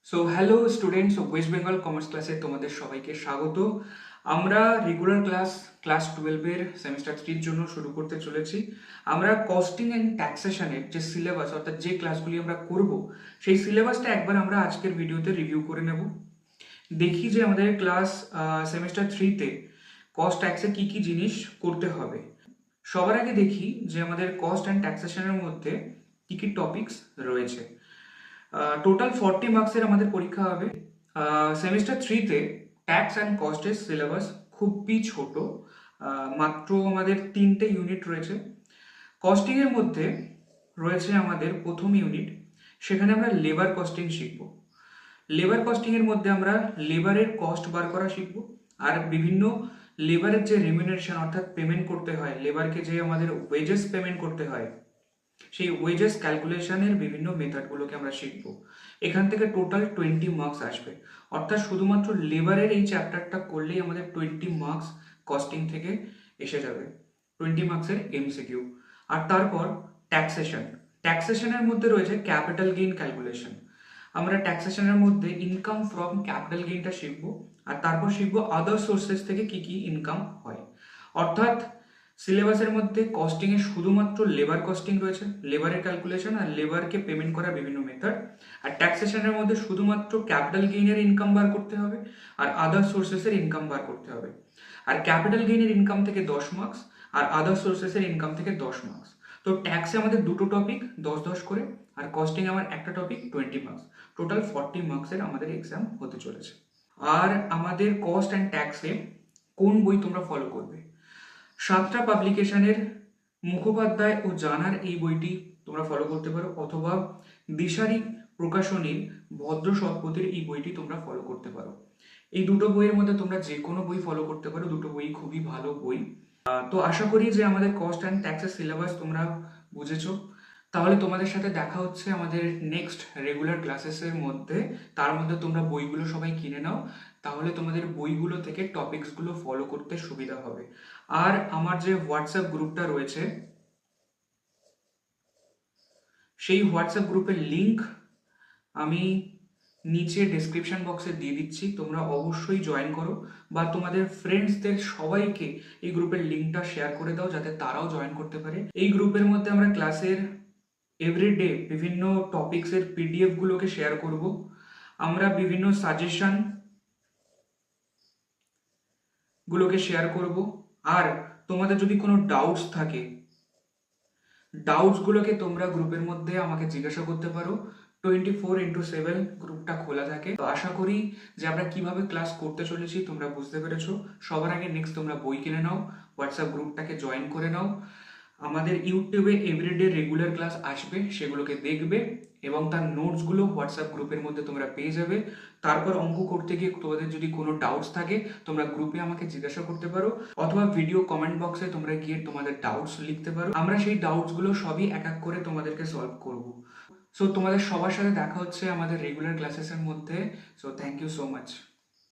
So hello students, West Bengal commerce ক্লাসে তোমাদের সবাইকে স্বাগত। আমরা রেগুলার ক্লাস 12-এর সেমিস্টার 3-র জন্য শুরু করতে চলেছি। আমরা কস্টিং অ্যান্ড ট্যাক্সেশনের যে সিলেবাস, অর্থাৎ যে ক্লাসগুলি আমরা করব, সেই সিলেবাসটা একবার আমরা আজকের ভিডিওতে রিভিউ করে নেব। দেখি যে আমাদের ক্লাস সেমিস্টার 3-তে কস্ট ট্যাক্সে কি কি জিনিস করতে হবে। সবার আগে দেখি যে আমাদের কস্ট অ্যান্ড ট্যাক্সেশনের মধ্যে কি কি টপিকস রয়েছে। টোটাল 40 মার্কসের আমাদের পরীক্ষা হবে। সেমিস্টার 3-তে ট্যাক্স অ্যান্ড কস্টের সিলেবাস খুবই ছোট, মাত্র আমাদের 3টে ইউনিট রয়েছে। কস্টিংয়ের মধ্যে রয়েছে আমাদের প্রথম ইউনিট, সেখানে আমরা লেবার কস্টিং শিখব। লেবার কস্টিংয়ের মধ্যে আমরা লেবারের কস্ট বার করা শিখব, আর বিভিন্ন লেবারের যে রেমিউনারেশন অর্থাৎ পেমেন্ট করতে হয়, লেবারকে যে আমাদের ওয়েজেস পেমেন্ট করতে হয়, সেই ওয়েজেস ক্যালকুলেশনের বিভিন্ন মেথডগুলোকে আমরা শিখব। এখান থেকে টোটাল 20 মার্কস আসবে, অর্থাৎ শুধুমাত্র লেবারের এই চ্যাপ্টারটা করলেই আমাদের 20 মার্কস কস্টিং থেকে এসে যাবে, 20 মার্কসের এমসিকিউ। আর তারপর ট্যাক্সেশনের মধ্যে রয়েছে ক্যাপিটাল গেইন ক্যালকুলেশন। আমরা ট্যাক্সেশনের মধ্যে ইনকাম ফ্রম ক্যাপিটাল গেইনটা শিখব, আর তারপর শিখব আদার সোর্সেস থেকে কি কি ইনকাম হয়। অর্থাৎ সিলেবাসের মধ্যে কস্টিং এ শুধুমাত্র লেবার কস্টিং রয়েছে, লেবারের ক্যালকুলেশন আর লেবারকে পেমেন্ট করার বিভিন্ন মেথড। আর ট্যাক্সেশনের মধ্যে শুধুমাত্র ক্যাপিটাল গেইনের ইনকাম বার করতে হবে আর আদার সোর্সেসের ইনকাম বার করতে হবে। আর ক্যাপিটাল গেইনের ইনকাম থেকে 10 মার্কস আর আদার সোর্সেসের ইনকাম থেকে 10 মার্কস। তো ট্যাক্সে আমাদের দুটো টপিক 10-10 করে, আর কস্টিং আমার একটা টপিক 20 মার্কস। টোটাল 40 মার্কসের আমাদের এক্সাম হতে চলেছে। আর আমাদের কস্ট অ্যান্ড ট্যাক্সে কোন বই তোমরা ফলো করবে? সাতটা পাবলিকেশনের মুখোপাধ্যায় ও জানার এই বইটি তোমরা ফলো করতে পারো, অথবা দিশারি প্রকাশনীর ভদ্র শতপথীর এই বইটি তোমরা ফলো করতে পারো। এই দুটো বইয়ের মধ্যে তোমরা যে কোনো বই ফলো করতে পারো, দুটো বই খুবই ভালো বই। তো আশা করি যে আমাদের কস্ট অ্যান্ড ট্যাক্সের সিলেবাস তোমরা বুঝেছো। তাহলে তোমাদের সাথে দেখা হচ্ছে আমাদের নেক্সট রেগুলার ক্লাসেসের মধ্যে। তার মধ্যে তোমরা বইগুলো সবাই কিনে নাও, তাহলে তোমাদের বইগুলো থেকে টপিকসগুলো ফলো করতে সুবিধা হবে। আর আমার যে হোয়াটসঅ্যাপ গ্রুপটা রয়েছে, সেই হোয়াটসঅ্যাপ গ্রুপের লিংক আমি নিচে ডেসক্রিপশন বক্সে দিয়ে দিচ্ছি, তোমরা অবশ্যই জয়েন করো, বা তোমাদের ফ্রেন্ডসদের সবাইকে এই গ্রুপের লিঙ্কটা শেয়ার করে দাও যাতে তারাও জয়েন করতে পারে। এই গ্রুপের মধ্যে আমরা ক্লাসের এভরিডে বিভিন্ন টপিকসের পিডিএফ গুলোকে শেয়ার করব। আমরা বিভিন্ন সাজেশন গুলোকে শেয়ার করব। আর তোমাদের যদি কোনো ডাউটস থাকে, ডাউটসগুলোকে তোমরা গ্রুপের মধ্যে আমাকে জিজ্ঞাসা করতে পারো। 24x7 গ্রুপটা খোলা থাকে। তো আশা করি যে আমরা কিভাবে ক্লাস করতে চলেছি তোমরা বুঝতে পেরেছো। সবার আগে নেক্সট তোমরা বই কিনে নাও, হোয়াটসঅ্যাপ গ্রুপটাকে জয়েন করে নাও। আমাদের ইউটিউবে এভরিডে রেগুলার ক্লাস আসবে, সেগুলোকে দেখবে এবং তার নোটসগুলো হোয়াটসঅ্যাপ গ্রুপের মধ্যে তোমরা পেয়ে যাবে। তারপর অঙ্ক করতে গিয়ে তোমাদের যদি কোনো ডাউটস থাকে তোমরা গ্রুপে আমাকে জিজ্ঞাসা করতে পারো, অথবা ভিডিও কমেন্ট বক্সে তোমরা গিয়ে তোমাদের ডাউটস লিখতে পারো। আমরা সেই ডাউটসগুলো সবই এক এক করে তোমাদেরকে সলভ করব। সো তোমাদের সবার সাথে দেখা হচ্ছে আমাদের রেগুলার ক্লাসেসের মধ্যে। So thank you so much.